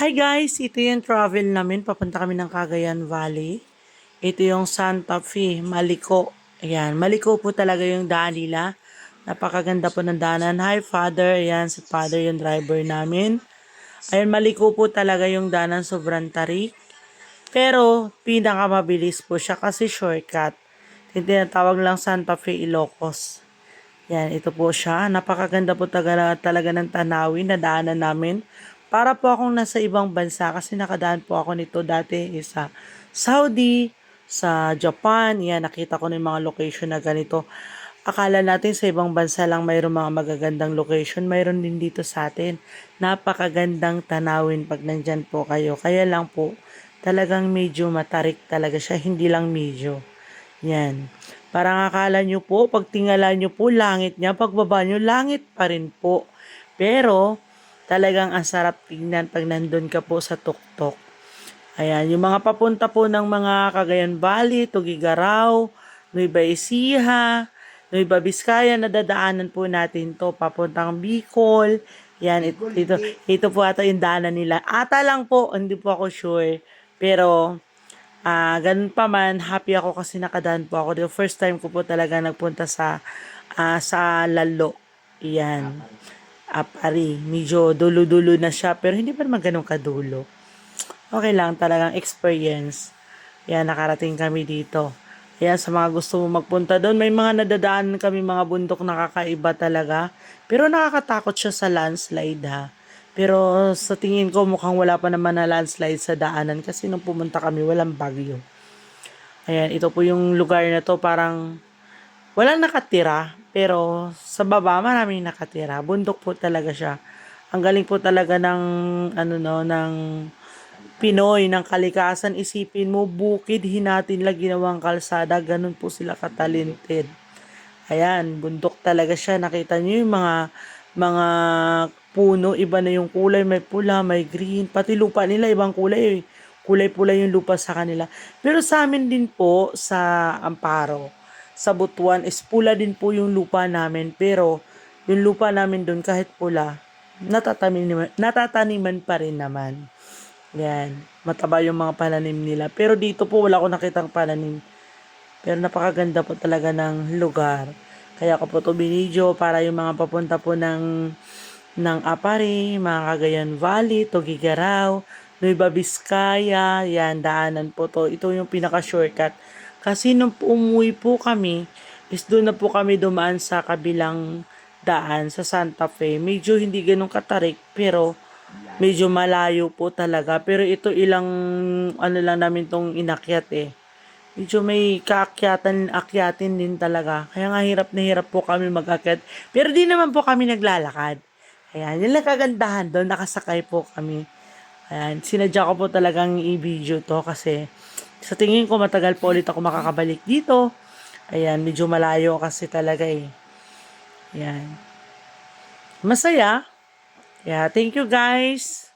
Hi guys, ito yung travel namin. Papunta kami ng Cagayan Valley. Ito yung Santa Fe, Maliko. Ayan, Maliko po talaga yung daan nila. Napakaganda po ng daanan. Hi Father, ayan si Father yung driver namin. Ayan, Maliko po talaga yung daanan, sobrang tarik. Pero pinakamabilis po siya kasi shortcut. Yung tinatawag lang Santa Fe Ilocos. Yan, ito po siya. Napakaganda po talaga ng tanawin na daanan namin. Para po akong nasa ibang bansa kasi nakadaan po ako nito dati sa Saudi, sa Japan. Yan, nakita ko na yung mga location na ganito. Akala natin sa ibang bansa lang mayroong mga magagandang location. Mayroon din dito sa atin. Napakagandang tanawin pag nandyan po kayo. Kaya lang po, talagang medyo matarik talaga siya. Hindi lang medyo. Yan. Parang akala nyo po, pag tingala nyo po, langit niya. Pagbaba nyo, langit pa rin po. Pero, talagang ang sarap tingnan pag nandun ka po sa tuktok. Ayan, yung mga papunta po ng mga Cagayan Valley, Tugigaraw, Nueva Ecija, Nueva Vizcaya, nadadaanan po natin to papuntang Bicol. Yan, ito po ata yung daanan nila. Ata lang po, hindi po ako sure. Pero, ganun pa man, happy ako kasi nakadaan po ako. The first time ko po talaga nagpunta sa Lalo. Iyan. Apari. Medyo dulo-dulo na siya, pero hindi pa naman ganun kadulo. Okay lang, talagang experience. Yan, nakarating kami dito. Yan, sa mga gusto mo magpunta doon, may mga nadadaanan kami mga bundok na kakaiba talaga. Pero nakakatakot siya sa landslide ha. Pero sa tingin ko mukhang wala pa naman na landslide sa daanan kasi nung pumunta kami walang bagyo. Ayan, ito po yung lugar na to parang walang nakatira pero sa baba maraming nakatira. Bundok po talaga siya. Ang galing po talaga ng ano no ng Pinoy ng kalikasan. Isipin mo bukid hinatin lang ginawang kalsada, ganun po sila katalented. Ayan, bundok talaga siya. Nakita niyo yung mga puno, iba na yung kulay, may pula, may green, pati lupa nila ibang kulay. Kulay-pula yung lupa sa kanila. Pero sa amin din po sa Amparo, sa Butuan is pula din po yung lupa namin, pero yung lupa namin doon kahit pula, natataniman pa rin naman. Yan, mataba yung mga pananim nila. Pero dito po wala ko nakitang pananim. Pero napakaganda po talaga ng lugar. Kaya ko po ito binidyo para yung mga papunta po ng Apari, mga Cagayan Valley, Tugigaraw, Nueva Vizcaya, yan, daanan po to. Ito yung pinaka-shortcut. Kasi nung umuwi po kami, is doon na po kami dumaan sa kabilang daan, sa Santa Fe. Medyo hindi ganun katarik, pero medyo malayo po talaga. Pero ito ilang, ano lang namin tong inakyat eh. Medyo may akyatin din talaga. Kaya nga hirap na hirap po kami mag-akyat. Pero di naman po kami naglalakad. Ayan, yun lang kagandahan doon. Nakasakay po kami. Ayan, sinadya ko po talagang i-video to kasi sa tingin ko matagal po ulit ako makakabalik dito. Ayan, medyo malayo kasi talaga eh. Ayan. Masaya. Yeah, thank you guys.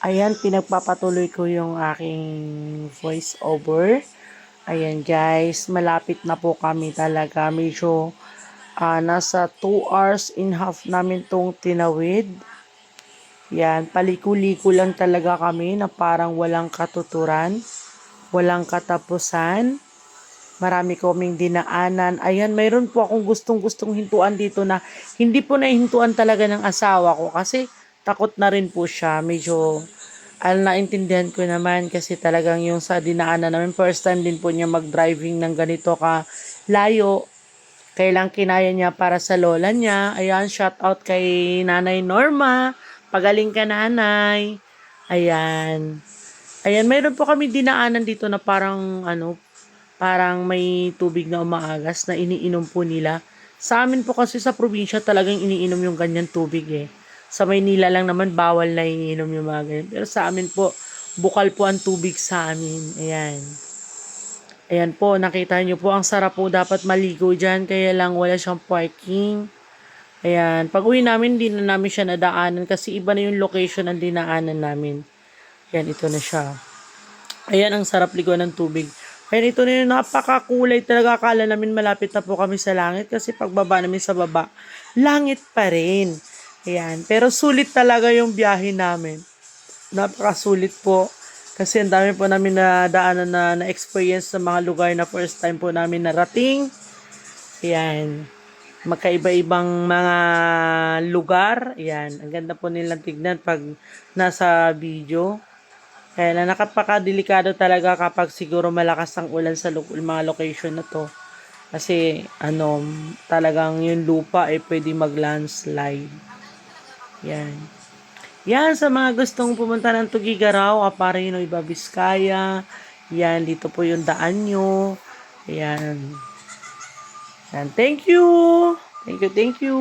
Ayan, pinagpapatuloy ko yung aking voice over. Ayan guys, malapit na po kami talaga. Medyo nasa 2 hours and a half namin tong tinawid. Yan, paliko-liko lang talaga kami na parang walang katuturan, walang katapusan. Marami kaming dinaanan. Ayan, mayroon po akong gustong-gustong hintuan dito na hindi po nahintuan talaga ng asawa ko kasi takot na rin po siya. Medyo naintindihan ko naman kasi talagang yung sa dinaanan namin, first time din po niya mag-driving ng ganito ka layo. Kailang kinaya niya para sa lola niya. Ayan, shout out kay Nanay Norma. Pagaling ka, Nanay. Ayan. Ayan, mayroon po kami dinaanan dito na parang may tubig na umaagas na iniinom po nila. Sa amin po kasi sa probinsya talagang iniinom yung ganyan tubig eh. Sa Maynila lang naman bawal na iniinom yung mga ganyan. Pero sa amin po, bukal po ang tubig sa amin. Ayan. Ayan po, nakita nyo po, ang sarap po dapat maligo dyan, kaya lang wala siyang parking. Ayan, pag uwi namin, hindi na namin siya nadaanan kasi iba na yung location ng dinaanan namin. Ayan, ito na siya. Ayan, ang sarap ligo ng tubig. Ayan, ito na yung napakakulay talaga. Akala namin malapit na po kami sa langit kasi pagbaba namin sa baba, langit pa rin. Ayan, pero sulit talaga yung biyahe namin. Napakasulit po. Kasi ang dami po namin na daanan na experience sa mga lugar na first time po namin narating. Ayan. Magkaiba-ibang mga lugar. Ayan. Ang ganda po nilang tignan pag nasa video. Kaya na nakapakadelikado talaga kapag siguro malakas ang ulan sa mga location na to. Kasi talagang yung lupa ay pwede mag-landslide. Yan. Yan, sa mga gustong pumunta ng Tugigaraw, Aparino, Iba, Vizcaya. Yan, dito po yung daan nyo. Yan. Yan, thank you. Thank you, thank you.